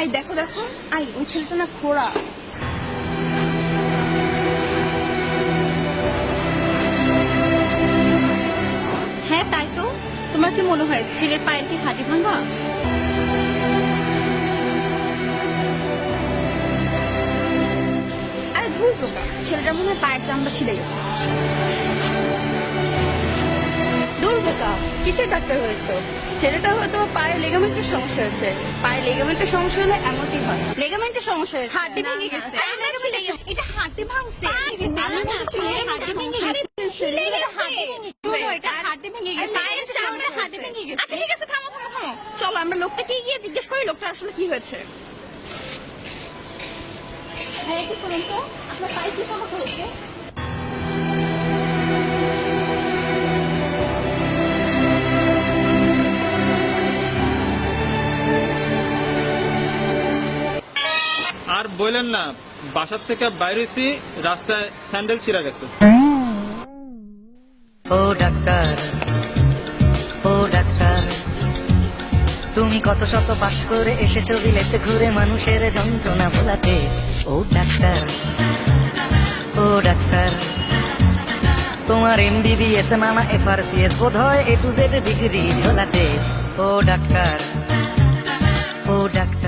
এই দেখো দেখো, আই ওই ছেলেটা না খোড়া। হ্যাঁ তাই তো। তোমার কি মনে হয় ছেলের পায়ের কি হাঁটি ভাঙা? আরে ধুর বোকা, ছেলেটার মনে হয় পায়ের চামড়া ছিঁড়ে গেছে। দূর বোকা, কিসের ডাক্তার হয়েছে? ছেলেটা হয়তো পায়ের লেগামেন্টের সমস্যা হয়েছে। পায়ের লেগামেন্টের সমস্যা হলে এমনটি হয়। লেগামেন্টের সমস্যা হয়েছে, হাড়টি ভেঙে গেছে। এটা হাড়টি ভাঙছে, হাড়টি ভেঙে গেছে। এটা হাড়টি ভেঙে গেছে, পায়ের চামড়া হাড়টি ভেঙে গেছে। আচ্ছা ঠিক আছে, থামো থামো থামো, চলো আমরা লোকটাকে গিয়ে জিজ্ঞেস করি লোকটা আসলে কি হয়েছে। হ্যাঁ কি করুন তো, আপনার পায়ে কি সমস্যা হয়েছে? আর বললেন না, বাসার থেকে বাইরেছি, রাস্তায় স্যান্ডেল ছিঁড়া গেছে। ও ডাক্তার, ও ডাক্তার, তুমি কত শত পাশ করে এসেছো বিলেতে ঘুরে মানুষের যন্ত্রণা ভোলাতে। ও ডাক্তার, ও ডাক্তার, তোমার MBBS নানা FRCS বোধ হয় A to Z ডিগ্রি ঝোলাতে। ও ডাক্তার, ও ডাক্তার।